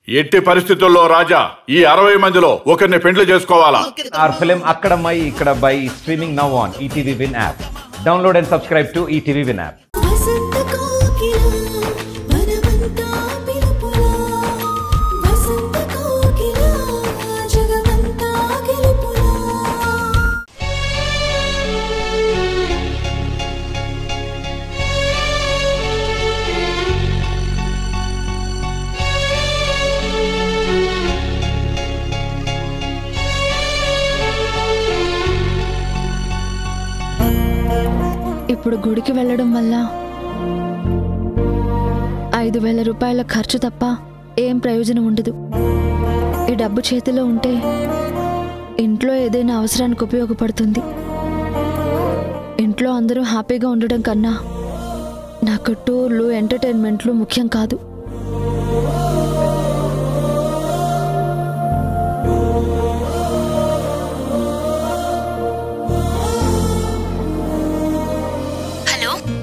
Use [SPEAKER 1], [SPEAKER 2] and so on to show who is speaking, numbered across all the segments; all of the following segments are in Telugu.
[SPEAKER 1] ఎట్టి పరిస్థితుల్లో రాజా ఈ 60 మందిలో ఒకరిని పెండ్లి చేసుకోవాలా?
[SPEAKER 2] Our film Akkadamai Ikkadabai is streaming now on ETV Win app. Download and subscribe to ETV Win app.
[SPEAKER 3] ఇప్పుడు గుడికి వెళ్ళడం వల్ల 5,000 రూపాయల ఖర్చు తప్ప ఏం ప్రయోజనం ఉండదు. ఈ డబ్బు చేతిలో ఉంటే ఇంట్లో ఏదైనా అవసరానికి ఉపయోగపడుతుంది. ఇంట్లో అందరూ హ్యాపీగా ఉండడం కన్నా నాకు టూర్లు ఎంటర్టైన్మెంట్లు ముఖ్యం కాదు.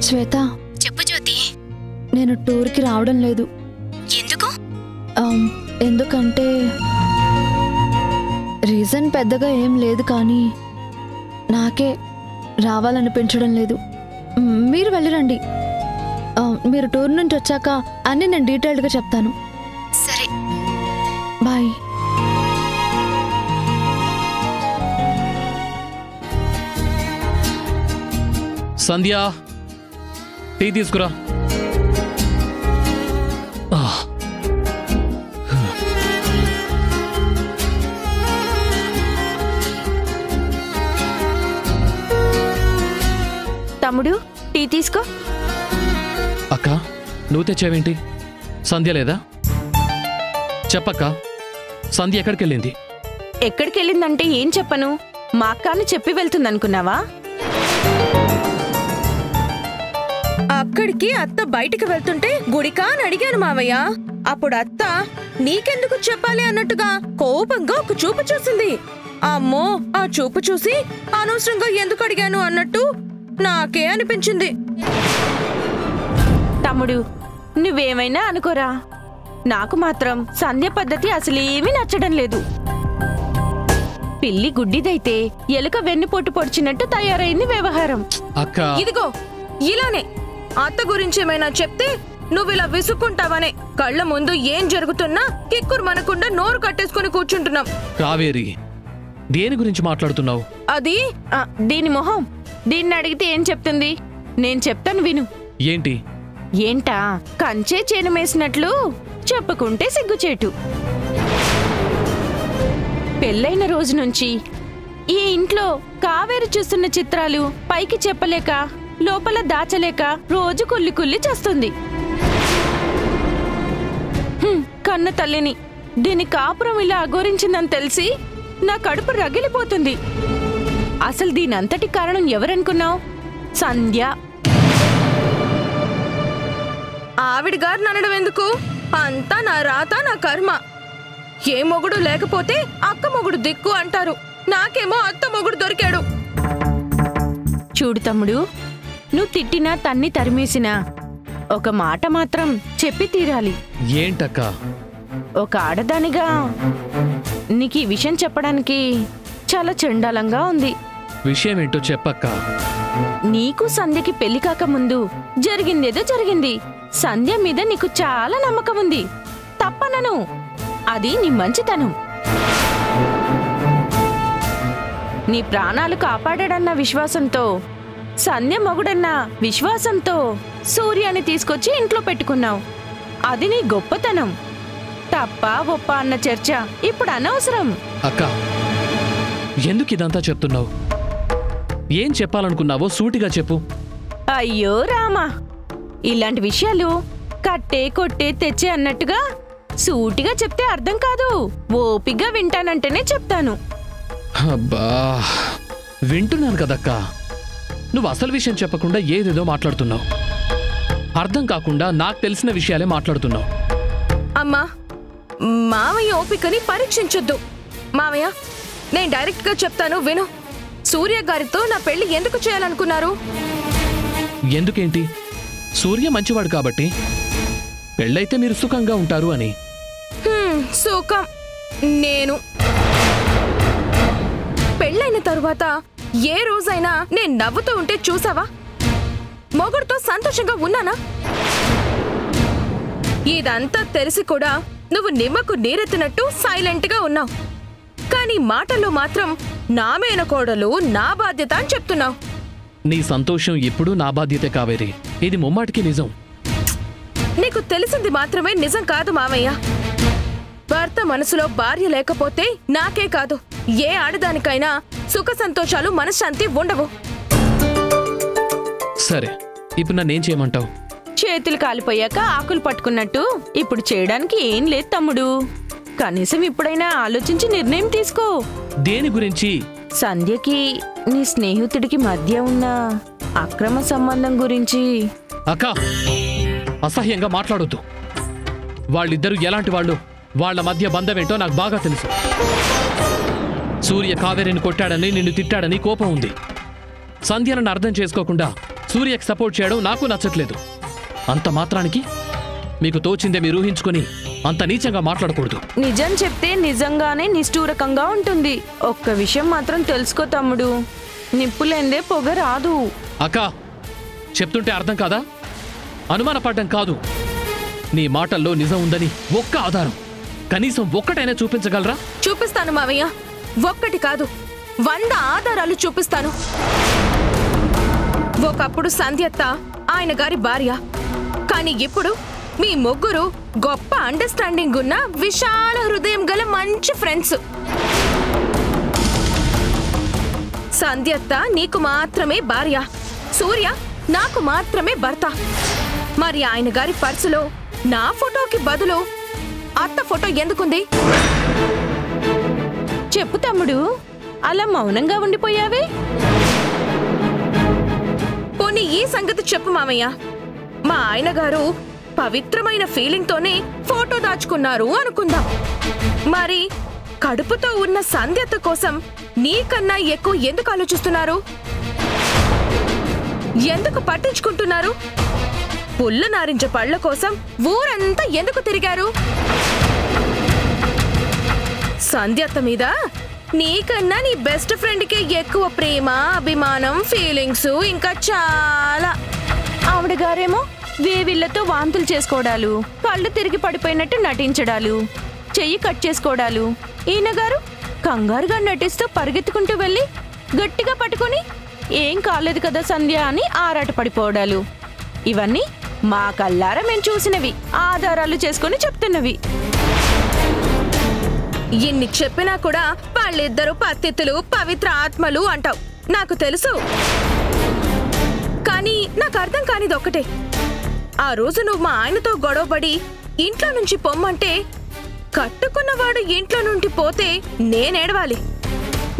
[SPEAKER 3] శ్వేత,
[SPEAKER 4] చెప్పు జ్యోతి.
[SPEAKER 3] నేను టూర్కి రావడం లేదు.
[SPEAKER 4] ఎందుకు?
[SPEAKER 3] ఎందుకంటే రీజన్ పెద్దగా ఏం లేదు, కానీ నాకే రావాలనిపించడం లేదు. మీరు వెళ్ళిరండి. మీరు టూర్ నుంచి వచ్చాక అన్నీ నేను డీటెయిల్డ్గా చెప్తాను.
[SPEAKER 4] సరే,
[SPEAKER 3] బాయ్.
[SPEAKER 5] సంధ్య, టీ తీసుకురా.
[SPEAKER 4] తమ్ముడు, టీ తీసుకో.
[SPEAKER 5] అక్క, నువ్వు తెచ్చావేంటి? సంధ్య లేదా? చెప్పక్క, సంధ్య ఎక్కడికెళ్ళింది?
[SPEAKER 4] ఎక్కడికెళ్ళిందంటే ఏం చెప్పను? మా అక్కని చెప్పి వెళ్తుందనుకున్నావా?
[SPEAKER 6] అక్కడికి అత్త బయటికి వెళ్తుంటే గుడికా అని అడిగాను మావయ్య. అప్పుడు అత్త నీకెందుకు చెప్పాలి అన్నట్టుగా కోపంగా ఒక చూపు చూసింది. అమ్మో, ఆ చూపు చూసి అనవసరంగా ఎందుకు అడిగాను అన్నట్టు నాకే అనిపించింది.
[SPEAKER 4] తమ్ముడు, నువ్వేమైనా అనుకోరా, నాకు మాత్రం సంధ్య పద్ధతి అసలేమీ నచ్చడం లేదు. పిల్లి గుడ్డిదైతే ఎలుక వెన్నుపోటు పొడిచినట్టు తయారైంది వ్యవహారం.
[SPEAKER 5] అక్క,
[SPEAKER 6] ఇదిగో ఇలానే అత్త గురించి ఏమైనా చెప్తే నువ్విలా విసుక్కుంటావనే కళ్ళ ముందు ఏం జరుగుతున్నా కిక్కురు మనకుండా నోరు కట్టేసుకుని కూర్చుంటున్నాం.
[SPEAKER 5] కావేరి, దేని గురించి మాట్లాడుతున్నావు?
[SPEAKER 4] అది దీని మొహం. దీన్ని అడిగితే ఏం చెప్తుంది? నేను చెప్తాను, విను.
[SPEAKER 5] ఏంటి?
[SPEAKER 4] ఏంటా, కంచే చేనమేసినట్లు చెప్పుకుంటే సిగ్గుచేటు. పెళ్ళైన రోజు నుంచి ఈ ఇంట్లో కావేరి చూస్తున్న చిత్రాలు పైకి చెప్పలేక లోపల దాచలేక రోజు కుల్లి కుల్లి చేస్తుంది. కన్న తల్లిని దీని కాపురం ఇలా అఘోరించిందని తెలిసి నా కడుపు రగిలిపోతుంది. అసలు దీనంతటి కారణం ఎవరనుకున్నావు? సంధ్య.
[SPEAKER 6] ఆవిడ గారిని అనడం ఎందుకు? అంతా నా రాత, నా కర్మ. ఏ మొగుడు లేకపోతే అక్క మొగుడు దిక్కు అంటారు. నాకేమో అత్త మొగుడు దొరికాడు.
[SPEAKER 4] చూడు తమ్ముడు, నువ్వు తిట్టినా తన్ని తరిమేసినా ఒక మాట మాత్రం చెప్పి తీరాలి.
[SPEAKER 5] ఏంటక్క?
[SPEAKER 4] ఒక ఆడదానిగా నీకు ఈ విషయం చెప్పడానికి చాలా చండాలంగా ఉంది.
[SPEAKER 5] విషయం ఏంటో చెప్పక్క.
[SPEAKER 4] నీకు సంధ్యకి పెళ్లి కాకముందు జరిగిందేదో జరిగింది. సంధ్య మీద నీకు చాలా నమ్మకం ఉంది, తప్పనను. అది నీ మంచితనం. నీ ప్రాణాలు కాపాడాడన్న విశ్వాసంతో, సంధ్య మొగుడన్న విశ్వాసంతో సూర్యాన్ని తీసుకొచ్చి ఇంట్లో పెట్టుకున్నావు. అది నీ గొప్పతనం. తప్ప ఒప్ప అన్న చర్చ ఇప్పుడు అనవసరం.
[SPEAKER 5] అక్క, ఎందుకు ఇదంతా చెప్తున్నావు? ఏం చెప్పాలనుకున్నావో సూటిగా చెప్పు.
[SPEAKER 4] అయ్యో రామా, ఇలాంటి విషయాలు కట్టే కొట్టే తెచ్చే అన్నట్టుగా సూటిగా చెప్తే అర్థం కాదు. ఓపిగ్గా వింటానంటేనే చెప్తాను.
[SPEAKER 5] అబ్బా, వింటున్నాను కదక్క. నువ్వు అసలు విషయం చెప్పకుండా ఏదేదో మాట్లాడుతున్నావు. అర్థం కాకుండా నాకు తెలిసిన విషయాలే మాట్లాడుతున్నావు.
[SPEAKER 6] అమ్మా, మావయ్య ఓపికని పరీక్షించొద్దు. మావయ్య, నేను డైరెక్ట్ గా చెప్తాను, విను. సూర్య గారితో నా పెళ్లి ఎందుకు చేయాలనుకున్నారు?
[SPEAKER 5] ఎందుకేంటి? సూర్య మంచివాడు కాబట్టి. పెళ్ళైతే మీరు సుఖంగా ఉంటారు అని.
[SPEAKER 6] సుఖం. నేను పెళ్ళైన తరువాత ఏ రోజైనా నేను నవ్వుతూ ఉంటే చూసావా? మొగుడుతో సంతోషంగా ఉన్నానా? ఇదంతా తెలిసి కూడా నువ్వు నిమ్మకు నీరెత్తినట్టు సైలెంట్ గా ఉన్నావు. కానీ మాటల్లో మాత్రం నా మేనకోడలు నా బాధ్యత అని చెప్తున్నావు.
[SPEAKER 5] నీ సంతోషం ఎప్పుడూ నా బాధ్యతే కావేరి. ఇది ముమ్మాటికి నిజం.
[SPEAKER 6] నీకు తెలిసింది మాత్రమే నిజం కాదు మామయ్య. భర్త మనసులో భార్య లేకపోతే నాకే కాదు ఏ ఆడదానికైనా సుఖ సంతోషాలు మనశ్శాంతి ఉండవు.
[SPEAKER 5] సరే, ఇప్పుడు నన్నేం చేయమంటావు?
[SPEAKER 4] చేతులు కాలిపోయాక ఆకులు పట్టుకున్నట్టు ఇప్పుడు చేయడానికి ఏం లేదు తమ్ముడు. కనీసం ఇప్పుడైనా ఆలోచించి నిర్ణయం తీసుకో.
[SPEAKER 5] దేని గురించి?
[SPEAKER 4] సంధ్యకి నీ స్నేహితుడికి మధ్య ఉన్న అక్రమ సంబంధం గురించి.
[SPEAKER 5] అక్క, అసహ్యంగా మాట్లాడొద్దు. వాళ్ళిద్దరూ ఎలాంటి వాళ్ళు, వాళ్ళ మధ్య బంధమేంటో నాకు బాగా తెలుసు. సూర్య కావేరిని కొట్టాడని, నిన్ను తిట్టాడని కోపం ఉంది. సంధ్య నన్ను అర్థం చేసుకోకుండా సూర్యకి సపోర్ట్ చేయడం నాకు నచ్చట్లేదు. అంత మాత్రానికి మీకు తోచిందే మీరు ఊహించుకొని అంత నీచంగా మాట్లాడకూడదు.
[SPEAKER 4] నిజం చెప్తే నిజంగానే నిష్ఠూరకంగా ఉంటుంది. ఒక్క విషయం మాత్రం తెలుసుకో తమ్ముడు, నిప్పులేందే పొగ రాదు.
[SPEAKER 5] అక్క, చెప్తుంటే అర్థం కాదా? అనుమానపడ్డం కాదు. నీ మాటల్లో నిజం ఉందని ఒక్క ఆధారం, కనీసం ఒక్కటైనా చూపించగలరా?
[SPEAKER 6] చూపిస్తాను మావయ్య. ఒక్కటి కాదు 100 ఆధారాలు చూపిస్తాను. ఒకప్పుడు సంధ్యత్త ఆయన గారి భార్య, కానీ ఇప్పుడు మీ ముగ్గురు గొప్ప అండర్స్టాండింగ్ ఉన్న విశాల హృదయం గల మంచి ఫ్రెండ్స్. సంధ్యత్త నీకు మాత్రమే భార్య, సూర్య నాకు మాత్రమే భర్త. మరి ఆయన గారి పర్సులో నా ఫోటోకి బదులు అత్త ఫోటో ఎందుకుంది?
[SPEAKER 4] చెప్పు తమ్ముడు, అలా మౌనంగా ఉండిపోయావే.
[SPEAKER 6] పోనీ ఈ సంగతి చెప్పు మామయ్య. మా ఆయన గారు పవిత్రమైన ఫీలింగ్ తోనే ఫోటో దాచుకున్నారు అనుకుందాం. మరి కడుపుతో ఉన్న సంధ్యత కోసం నీకన్నా ఎక్కువ ఎందుకు ఆలోచిస్తున్నారు? ఎందుకు పట్టించుకుంటున్నారు? పుల్ల నారింజ పళ్ళ కోసం ఊరంతా ఎందుకు తిరిగారు? సంధ్యత మీద నీకన్నా నీ బెస్ట్ ఫ్రెండ్కే ఎక్కువ ప్రేమ, అభిమానం, ఫీలింగ్స్ ఇంకా చాలా.
[SPEAKER 4] ఆవిడ గారేమో వేవిళ్లతో వాంతులు చేసుకోవడాలు, కళ్ళు తిరిగి పడిపోయినట్టు నటించడాలు, చెయ్యి కట్ చేసుకోవడాలు. ఈయన గారు కంగారుగా నటిస్తూ పరిగెత్తుకుంటూ వెళ్ళి గట్టిగా పట్టుకుని ఏం కాలేదు కదా సంధ్య అని ఆరాట పడిపోవడాలు. ఇవన్నీ మా కల్లారా మేము చూసినవి, ఆధారాలు చేసుకుని చెప్తున్నవి.
[SPEAKER 6] ఇన్ని చెప్పినా కూడా వాళ్ళిద్దరూ పతితులు, పవిత్ర ఆత్మలు అంటావు, నాకు తెలుసు. కానీ నాకు అర్థం కానిది ఒక్కటే. ఆ రోజు నువ్వు మా ఆయనతో గొడవపడి ఇంట్లో నుంచి పొమ్మంటే కట్టుకున్నవాడు ఇంట్లో నుండి పోతే నేనేడవాలి.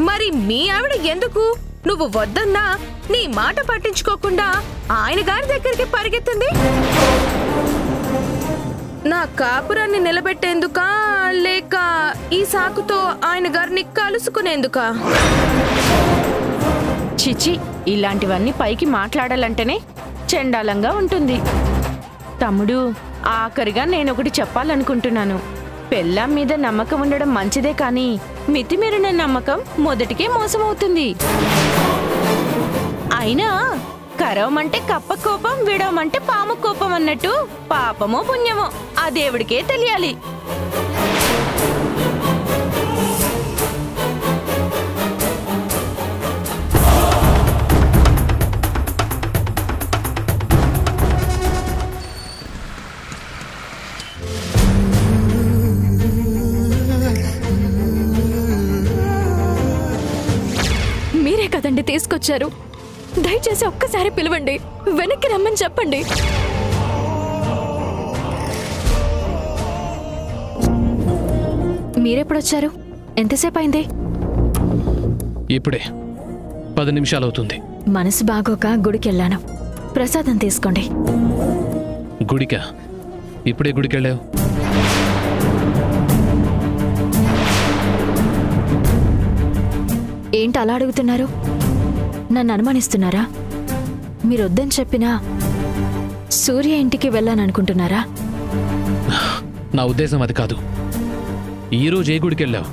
[SPEAKER 6] మరి మీ ఆవిడ ఎందుకు నువ్వు వద్దన్నా నీ మాట పట్టించుకోకుండా ఆయన గారి దగ్గరికి పరిగెత్తింది? నా కాపురాన్ని నిలబెట్టేందుకా, లేక ఈ సాకుతో ఆయన గారిని కలుసుకునేందుకా?
[SPEAKER 4] చిచి, ఇలాంటివన్నీ పైకి మాట్లాడాలంటేనే చెండాలంగా ఉంటుంది. తమ్ముడు, ఆఖరిగా నేనొకటి చెప్పాలనుకుంటున్నాను. పెళ్ళాం మీద నమ్మకం ఉండడం మంచిదే, కానీ మితిమీరిన నమ్మకం మొదటికే మోసమవుతుంది. అయినా కరవమంటే కప్ప కోపం, విడవమంటే పాము కోపం అన్నట్టు పాపమో పుణ్యమో ఆ దేవుడికే తెలియాలి.
[SPEAKER 3] మీరే కదండి తీసుకొచ్చారు, దయచేసి ఒక్కసారి పిలవండి, వెనక్కి రమ్మని చెప్పండి. మీరెప్పుడొచ్చారు? ఎంతసేపు అయింది?
[SPEAKER 5] ఇప్పుడే 10 నిమిషాలు అవుతుంది.
[SPEAKER 3] మనసు బాగోక గుడికెళ్ళాను, ప్రసాదం తీసుకోండి.
[SPEAKER 5] గుడికా? ఇప్పుడే గుడికెళ్ళావు?
[SPEAKER 3] ఏంటి అలా అడుగుతున్నారు? నన్ను అనుమానిస్తున్నారా? మీరొద్దని చెప్పినా సూర్య ఇంటికి వెళ్ళాననుకుంటున్నారా?
[SPEAKER 5] నా ఉద్దేశం అది కాదు. ఈరోజు ఏ గుడికెళ్ళావు?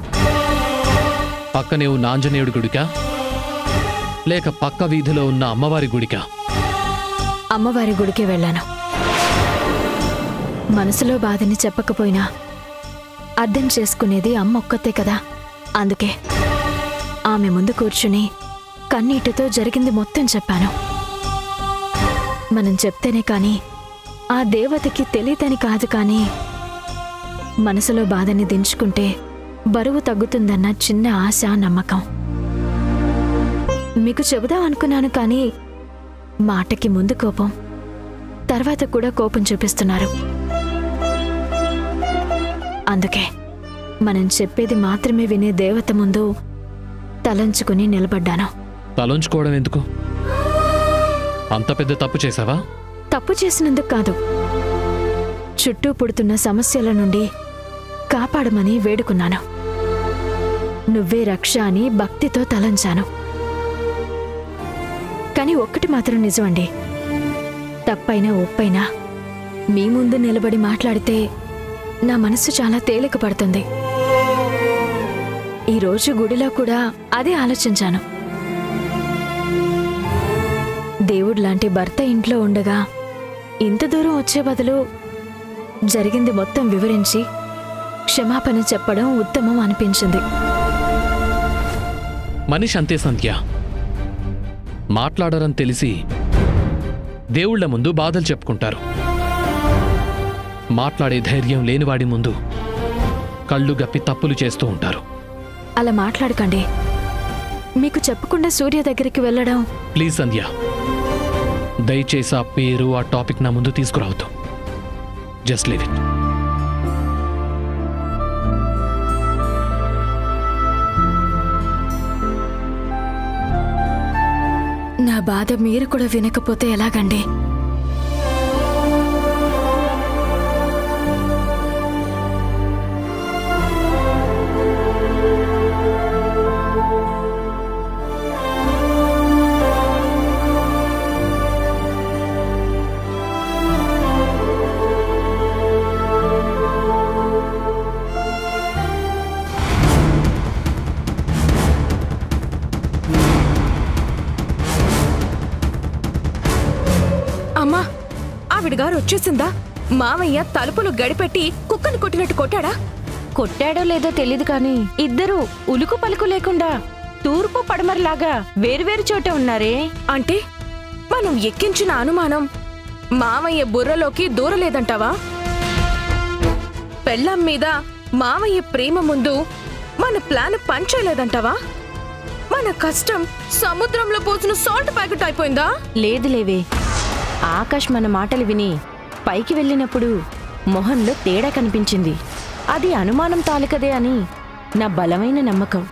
[SPEAKER 5] పక్కనే ఉన్న ఆంజనేయుడి గుడికా లేక పక్క వీధిలో ఉన్న అమ్మవారి గుడికా?
[SPEAKER 3] అమ్మవారి గుడికి వెళ్ళాను. మనసులో బాధని చెప్పకపోయినా అర్థం చేసుకునేది అమ్మ ఒక్కతే కదా. అందుకే ఆమె ముందు కూర్చుని కన్నీటితో జరిగింది మొత్తం చెప్పాను. మనం చెప్తేనే కానీ ఆ దేవతకి తెలియదని కాదు, కానీ మనసులో బాధని దించుకుంటే బరువు తగ్గుతుందన్న చిన్న ఆశ, నమ్మకం. మీకు చెబుదాం అనుకున్నాను, కానీ మాటకి ముందు కోపం, తర్వాత కూడా కోపం చూపిస్తున్నారు. అందుకే మనం చెప్పేది మాత్రమే వినే దేవత ముందు తలంచుకుని నిలబడ్డాను.
[SPEAKER 5] తలంచుకోవడం ఎందుకు? అంత పెద్ద తప్పు చేశావా?
[SPEAKER 3] తప్పు చేసినందుకు కాదు, చుట్టూ పుడుతున్న సమస్యల నుండి కాపాడమని వేడుకున్నాను. నువ్వే రక్ష అని భక్తితో తలంచాను. కానీ ఒక్కటి మాత్రం నిజమండి, తప్పైనా ఒప్పైనా మీ ముందు నిలబడి మాట్లాడితే నా మనసు చాలా తేలిక పడుతుంది. ఈరోజు గుడిలో కూడా అదే ఆలోచించాను. దేవుడిలాంటి భర్త ఇంట్లో ఉండగా ఇంత దూరం వచ్చే బదులు జరిగింది మొత్తం వివరించి క్షమాపణ చెప్పడం ఉత్తమం అనిపించింది.
[SPEAKER 5] మనిషి అంతే సంధ్య, మాట్లాడరని తెలిసి దేవుళ్ల ముందు బాధలు చెప్పుకుంటారు. మాట్లాడే ధైర్యం లేనివాడి ముందు కళ్ళు గప్పి తప్పులు చేస్తూ ఉంటారు.
[SPEAKER 3] అలా మాట్లాడకండి. మీకు చెప్పకుండా సూర్య దగ్గరికి వెళ్ళడం.
[SPEAKER 5] ప్లీజ్ సంధ్య, దయచేసి ఆ పేరు ఆ టాపిక్ నా ముందు తీసుకురావద్దు. Just leave it.
[SPEAKER 3] నా బాధ మీరు కూడా వినకపోతే ఎలాగండి?
[SPEAKER 6] అమ్మా, ఆవిడగారు వచ్చేసిందా? మామయ్య తలుపులు గడిపెట్టి కుక్కను కొట్టినట్టు కొట్టాడా?
[SPEAKER 4] కొట్టాడో లేదో తెలీదు కానీ ఇద్దరూ ఉలుకు పలుకు లేకుండా తూర్పు పడమరలాగా వేరువేరు చోట ఉన్నారే.
[SPEAKER 6] అంటే మనం ఎక్కించిన అనుమానం మామయ్య బుర్రలోకి దూరలేదంటావా? పెళ్ళాం మీద మామయ్య ప్రేమ ముందు మన ప్లాన్ పనిచేయలేదంటావా? మన కష్టం సముద్రంలో పోసిన సాల్ట్ ప్యాకెట్ అయిపోయిందా?
[SPEAKER 4] లేదు లేవే, ఆకాష్ మన మాటలు విని పైకి వెళ్ళినప్పుడు మొహంలో తేడా కనిపించింది. అది అనుమానం తాలూకదే అని నా బలమైన నమ్మకం.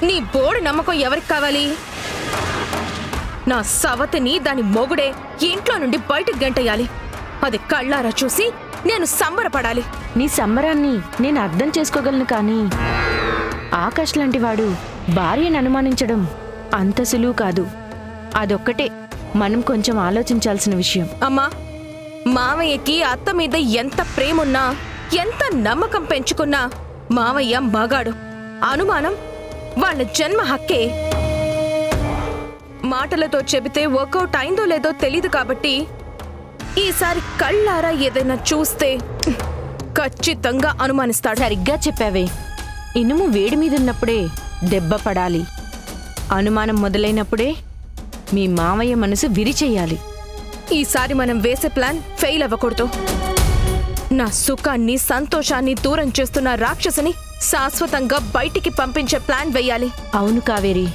[SPEAKER 6] నీ బోడి నమ్మకం ఎవరికి కావాలి? నా సవతిని దాని మొగుడే ఇంట్లో నుండి బయటకు గంటేయాలి. అది కళ్ళారా చూసి నేను సంబరపడాలి.
[SPEAKER 4] నీ సంబరాన్ని నేను అర్థం చేసుకోగలను, కానీ ఆకాష్ లాంటి వాడు భార్యను అనుమానించడం అంత సులువు కాదు. అదొక్కటే మనం కొంచెం ఆలోచించాల్సిన విషయం.
[SPEAKER 6] అమ్మా, మామయ్యకి అత్త మీద ఎంత ప్రేమున్నా, ఎంత నమ్మకం పెంచుకున్నా మామయ్య మగాడు. అనుమానం వాళ్ళ జన్మ హక్కే. మాటలతో చెబితే వర్కౌట్ అయిందో లేదో తెలీదు కాబట్టి ఈసారి కళ్ళారా ఏదైనా చూస్తే ఖచ్చితంగా అనుమానిస్తాడు.
[SPEAKER 4] సరిగ్గా చెప్పావే, ఇనుము వేడి మీదున్నప్పుడే దెబ్బ పడాలి. అనుమానం మొదలైనప్పుడే మీ మామయ్య మనసు విరిచెయ్యాలి.
[SPEAKER 6] ఈసారి మనం వేసే ప్లాన్ ఫెయిల్ అవ్వకూడదు. నా సుఖాన్ని సంతోషాన్ని దూరం చేస్తున్న రాక్షసిని శాశ్వతంగా బయటికి పంపించే ప్లాన్ వెయ్యాలి.
[SPEAKER 4] అవును కావేరి,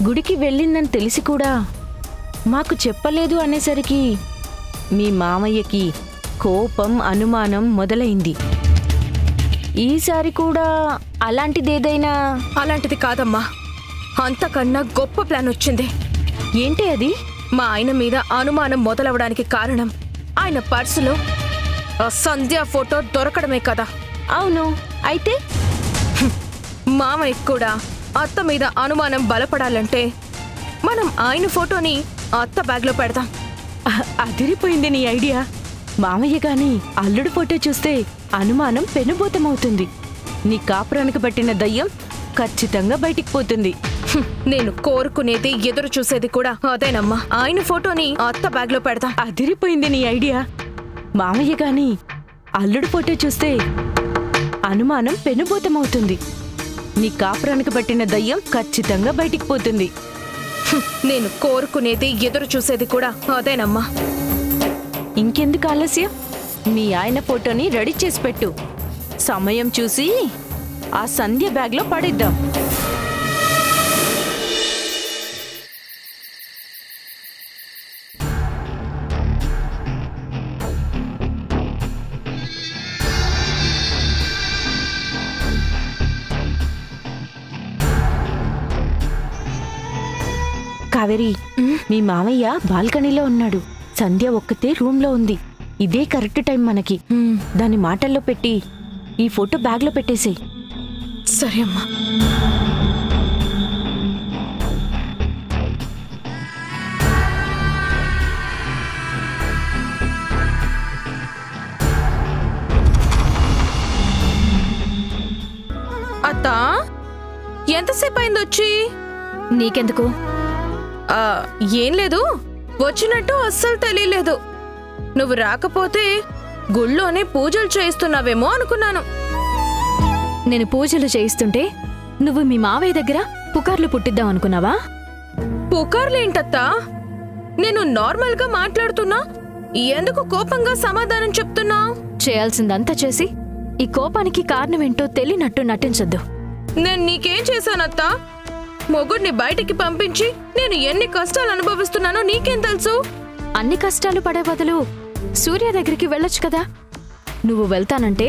[SPEAKER 4] గుడికి వెళ్ళిందని తెలిసి కూడా మాకు చెప్పలేదు అనేసరికి మీ మామయ్యకి కోపం అనుమానం మొదలైంది. ఈసారి కూడా అలాంటిదేదైనా?
[SPEAKER 6] అలాంటిది కాదమ్మా, అంతకన్నా గొప్ప ప్లాన్ వచ్చింది.
[SPEAKER 4] ఏంటి అది?
[SPEAKER 6] మా ఆయన మీద అనుమానం మొదలవడానికి కారణం ఆయన పర్సులో ఆ సంధ్య ఫోటో దొరకడమే కదా.
[SPEAKER 4] అవును, అయితే
[SPEAKER 6] మామయ్య కూడా అత్త మీద అనుమానం బలపడాలంటే మనం ఆయన ఫోటోని అత్త బ్యాగ్లో పెడదాం.
[SPEAKER 4] అదిరిపోయింది నీ ఐడియా. మామయ్య గాని అల్లుడు ఫోటో చూస్తే అనుమానం పెనుభూతమవుతుంది. నీ కాపురానికి పట్టిన దయ్యం ఖచ్చితంగా బయటికి పోతుంది.
[SPEAKER 6] నేను కోరుకునేది ఎదురు చూసేది కూడా అదేనమ్మా. ఆయన ఫోటోని అత్త బ్యాగ్ లో పెడతా.
[SPEAKER 4] అదిరిపోయింది నీ ఐడియా. మామయ్య గాని అల్లుడు ఫోటో చూస్తే అనుమానం పెనుభూతమవుతుంది. నీ కాపురానికి పట్టిన దయ్యం ఖచ్చితంగా బయటికి పోతుంది.
[SPEAKER 6] నేను కోరుకునేది ఎదురు చూసేది కూడా అదేనమ్మా.
[SPEAKER 4] ఇంకెందుకు ఆలస్యం? మీ ఆయన ఫోటోని రెడీ చేసి పెట్టు. సమయం చూసి ఆ సంధ్య బ్యాగ్లో పడేద్దాం. కావేరి, మీ మామయ్య బాల్కనీలో ఉన్నాడు. సంధ్య ఒక్కతే రూమ్లో ఉంది. ఇదే కరెక్ట్ టైం మనకి. దాన్ని మాటల్లో పెట్టి ఈ ఫోటో బ్యాగ్లో పెట్టేసేయ్.
[SPEAKER 6] సరే అమ్మా. అత్త, ఎంతసేపు అయింది వచ్చి?
[SPEAKER 3] నీకెందుకు?
[SPEAKER 6] ఏం లేదు, వచ్చినట్టు అస్సలు తెలియలేదు. నువ్వు రాకపోతే గుళ్ళోనే పూజలు చేయిస్తున్నావేమో అనుకున్నాను.
[SPEAKER 3] నేను పూజలు చేయిస్తుంటే నువ్వు మీ మావయ్య దగ్గర పుకార్లు పుట్టిద్దాం అనుకున్నావా?
[SPEAKER 6] పుకార్లేంటత్తా? నేను నార్మల్ గా మాట్లాడుతున్నా, ఎందుకు కోపంగా సమాధానం చెప్తున్నా?
[SPEAKER 3] చేయాల్సిందంతా చేసి ఈ కోపానికి కారణమేంటో తెలియనట్టు నటించొద్దు.
[SPEAKER 6] నేను నీకేం చేశానత్తా? మొగుడిని బయటికి పంపించి నేను ఎన్ని కష్టాలు అనుభవిస్తున్నానో నీకేం తెలుసు?
[SPEAKER 3] అన్ని కష్టాలు పడే బదులు సూర్య దగ్గరికి వెళ్ళొచ్చు కదా. నువ్వు వెళ్తానంటే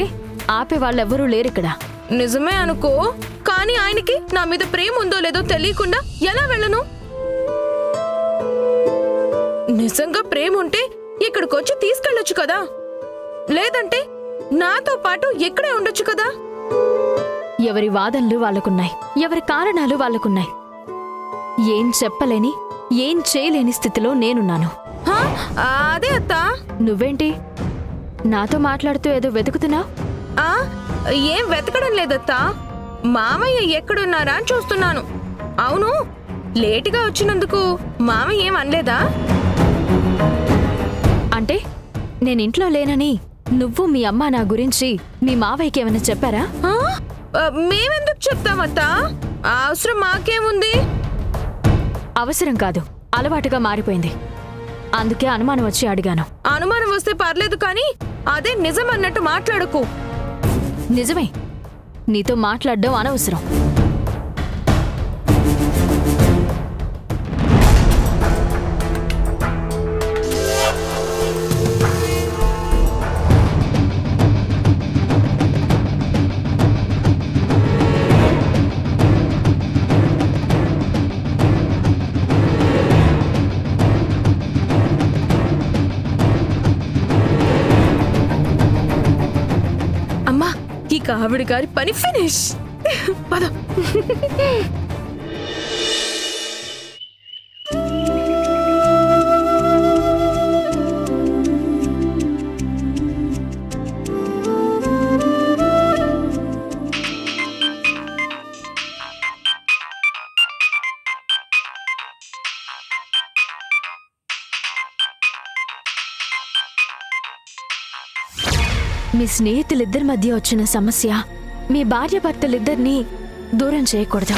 [SPEAKER 3] ఆపే వాళ్ళెవ్వరూ లేరిక్కడ.
[SPEAKER 6] నిజమే అనుకో, కానీ ఆయనకి నా మీద ప్రేమ ఉందో లేదో తెలియకుండా ఎలా వెళ్ళను? నిజంగా ప్రేమ ఉంటే ఇక్కడికొచ్చి తీసుకెళ్ళొచ్చు కదా, లేదంటే నాతో పాటు ఇక్కడే ఉండొచ్చు కదా.
[SPEAKER 3] ఎవరి వాదనలు వాళ్ళకున్నాయి, ఎవరి కారణాలు వాళ్ళకున్నాయి. ఏం చెప్పలేని, ఏం చేయలేని స్థితిలో నేనున్నాను.
[SPEAKER 6] అదే అత్తా.
[SPEAKER 3] నువ్వేంటి నాతో మాట్లాడుతూ ఏదో వెతుకుతున్నావు?
[SPEAKER 6] ఏం వెతకడం లేదత్తా, మామయ్య ఎక్కడున్నారా అని చూస్తున్నాను. అవును, లేటుగా వచ్చినందుకు మామయ్య ఏం అనలేదా?
[SPEAKER 3] అంటే నేనింట్లో లేనని నువ్వు మీ అమ్మ నా గురించి మీ మావయ్యకి ఏమైనా చెప్పారా?
[SPEAKER 6] మేమెందుకు చెప్తామత్తా? అవసరం మాకేముంది?
[SPEAKER 3] అవసరం కాదు, అలవాటుగా మారిపోయింది. అందుకే అనుమానం వచ్చి అడిగాను.
[SPEAKER 6] అనుమానం వస్తే పర్లేదు, కానీ అదే నిజం అన్నట్టు మాట్లాడకు.
[SPEAKER 3] నిజమే, నీతో మాట్లాడడం అనవసరం.
[SPEAKER 6] ఆవిడ గారి పని ఫినిష్. పద.
[SPEAKER 3] మీ స్నేహితులిద్దరి మధ్య వచ్చిన సమస్య మీ భార్యాభర్తలిద్దరినీ దూరం చేయకూడదు.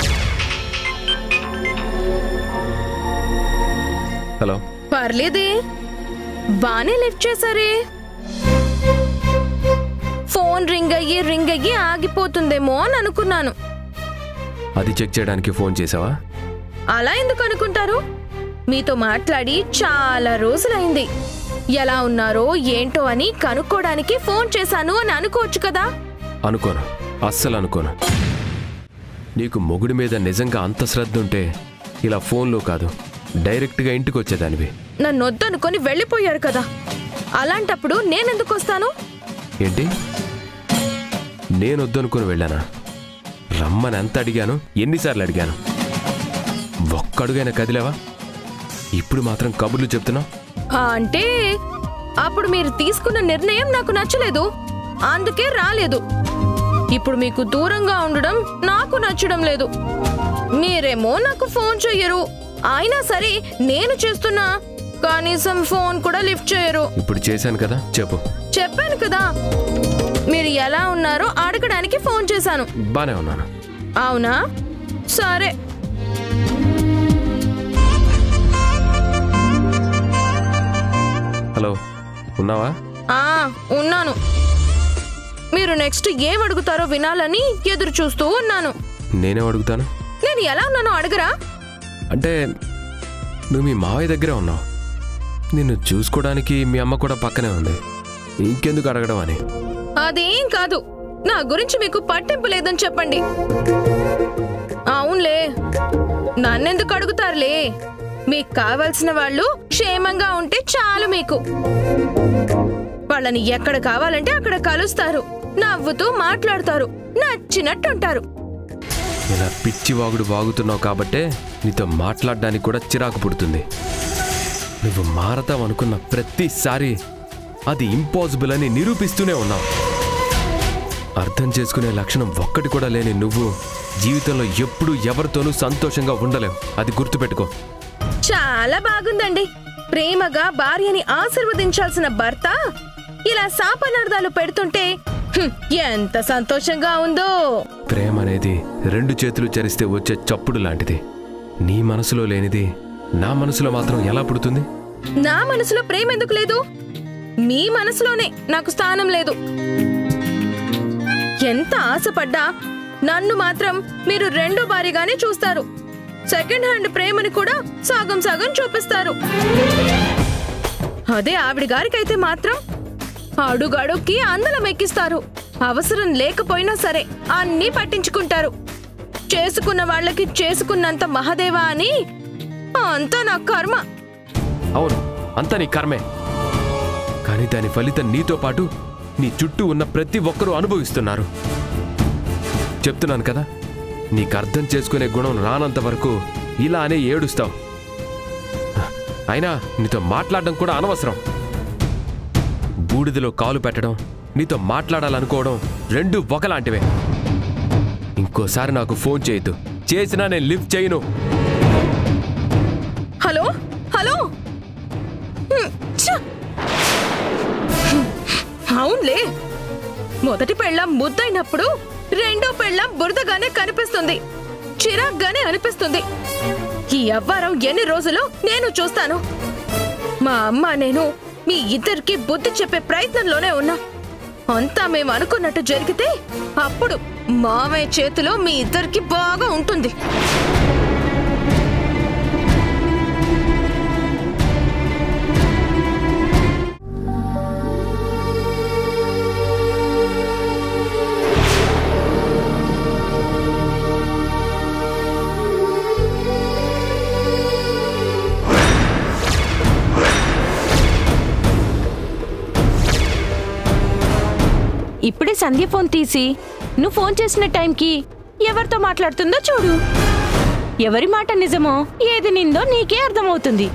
[SPEAKER 2] హలో.
[SPEAKER 6] పర్లేదే, బానే లిఫ్ట్ చేశారే. ఫోన్ రింగ్ అయ్యి ఆగిపోతుందేమో అని అనుకున్నాను.
[SPEAKER 7] అది చెక్ చేయడానికి ఫోన్ చేసావా?
[SPEAKER 6] అలా ఎందుకు అనుకుంటారు? మీతో మాట్లాడి చాలా రోజులైంది. ఎలా ఉన్నారో ఏంటో అని కనుక్కోడానికి ఫోన్ చేశాను అని అనుకోవచ్చు కదా.
[SPEAKER 7] అనుకోను, అస్సలు అనుకోను. నీకు మొగుడి మీద నిజంగా అంత శ్రద్ధ ఉంటే ఇలా ఫోన్లో కాదు, డైరెక్ట్గా ఇంటికి వచ్చేదానివి.
[SPEAKER 6] నన్ను వద్దనుకొని వెళ్ళిపోయారు కదా, అలాంటప్పుడు నేనెందుకు వస్తాను?
[SPEAKER 7] ఏంటి, నేను వద్దనుకొని వెళ్ళానా? రమ్మని ఎంత అడిగాను, ఎన్నిసార్లు అడిగాను? ఒక్కడుగైనా కదిలేవా? ఇప్పుడు మాత్రం కబుర్లు చెప్తున్నావు.
[SPEAKER 6] అంటే అప్పుడు మీరు తీసుకున్న నిర్ణయం నాకు నచ్చలేదు, అందుకే రాలేదు. ఇప్పుడు మీకు దూరంగా ఉండడం నాకు నచ్చడం లేదు. మీరేమో నాకు ఫోన్ చెయ్యరు, అయినా సరే నేను చేస్తున్నా కనీసం ఫోన్ కూడా లిఫ్ట్ చేయరు.
[SPEAKER 7] ఇప్పుడు చేశాను కదా, చెప్పు.
[SPEAKER 6] చెప్పాను కదా, మీరు ఎలా ఉన్నారో అడగడానికి ఫోన్ చేశాను.
[SPEAKER 7] బానే ఉన్నాను.
[SPEAKER 6] అవునా, సరే.
[SPEAKER 7] హలో, ఉన్నావా?
[SPEAKER 6] ఉన్నాను. మీరు నెక్స్ట్ ఏం అడుగుతారో వినాలని ఎదురు చూస్తూ ఉన్నాను.
[SPEAKER 7] నేనే అడుగుతాను.
[SPEAKER 6] నేను ఎలా ఉన్నానో అడగరా?
[SPEAKER 7] అంటే నువ్వు మీ మావయ్య దగ్గరే ఉన్నావు. నిన్ను చూసుకోవడానికి మీ అమ్మ కూడా పక్కనే ఉంది. ఇంకెందుకు అడగడం అని.
[SPEAKER 6] అదేం కాదు, నా గురించి మీకు పట్టింపు లేదని చెప్పండి. అవునులే, నన్నెందుకు అడుగుతారులే? మీకు కావాల్సిన వాళ్ళు క్షేమంగా ఉంటే చాలు. మీకు వాళ్ళని ఎక్కడ కావాలంటే అక్కడ కలుస్తారు, నవ్వుతూ మాట్లాడతారు, నచ్చినట్టుంటారు.
[SPEAKER 7] ఇలా పిచ్చి వాగుడు వాగుతున్నావు కాబట్టే నీతో మాట్లాడడానికి కూడా చిరాకు పుడుతుంది. నువ్వు మారతావు అనుకున్న ప్రతిసారి అది ఇంపాసిబుల్ అని నిరూపిస్తూనే ఉన్నావు. అర్థం చేసుకునే లక్షణం ఒక్కటి కూడా లేని నువ్వు జీవితంలో ఎప్పుడూ ఎవరితోనూ సంతోషంగా ఉండలేవు. అది గుర్తుపెట్టుకో.
[SPEAKER 6] చాలా బాగుందండి. ప్రేమగా భార్యని ఆశీర్వదించాల్సిన భర్త ఇలా శాపనార్థాలు పెడుతుంటే ఎంత సంతోషంగా ఉందో.
[SPEAKER 7] ప్రేమ అనేది 2 చేతులు చరిస్తే వచ్చే చప్పుడు లాంటిది. నీ మనసులో లేనిది నా మనసులో మాత్రం ఎలా పుడుతుంది?
[SPEAKER 6] నా మనసులో ప్రేమ ఎందుకు లేదు? మీ మనసులోనే నాకు స్థానం లేదు. ఎంత ఆశపడ్డా నన్ను మాత్రం మీరు 2వ భార్యగానే చూస్తారు. సెకండ్ హ్యాండ్ ప్రేమని కూడా సగం సగం చూపిస్తారు. అదే ఆవిడ గారికైతే మాత్రం అడుగడుక్కి అందలం ఎక్కిస్తారు. అవసరం లేకపోయినా సరే అన్నీ పట్టించుకుంటారు. చేసుకున్న వాళ్ళకి చేసుకున్నంత మహదేవా అని అంతా నా కర్మ.
[SPEAKER 7] అవును, అంతా నీ కర్మే. కానీ దాని ఫలితం నీతో పాటు నీ చుట్టూ ఉన్న ప్రతి ఒక్కరూ అనుభవిస్తున్నారు. చెప్తున్నాను కదా, నీకు అర్థం చేసుకునే గుణం రానంత వరకు ఇలానే ఏడుస్తావు. అయినా నీతో మాట్లాడడం కూడా అనవసరం. బూడిదలో కాలు పెట్టడం, నీతో మాట్లాడాలనుకోవడం 2 ఒకలాంటివే. ఇంకోసారి నాకు ఫోన్ చేయొద్దు. చేసినా నేను లిఫ్ట్ చేయను.
[SPEAKER 6] Hello hello. అవునులే, మొదటి పెళ్ళం ముద్దైనప్పుడు 2వ పెళ్ళం బురదగానే కనిపిస్తుంది, చిరాగ్గానే అనిపిస్తుంది. ఈ అవ్వారం ఎన్ని రోజులు నేను చూస్తాను. మా అమ్మ నేను మీ ఇద్దరికి బుద్ధి చెప్పే ప్రయత్నంలోనే ఉన్నా. అంతా మేము అనుకున్నట్టు జరిగితే అప్పుడు మావయ్య చేతిలో మీ ఇద్దరికి బాగా ఉంటుంది.
[SPEAKER 4] ఇప్పుడే సంధ్య ఫోన్ తీసి నువ్వు ఫోన్ చేసిన టైంకి ఎవరితో మాట్లాడుతుందో చూడు. ఎవరి మాట నిజమో ఏది నిందో నీకే అర్థమవుతుంది.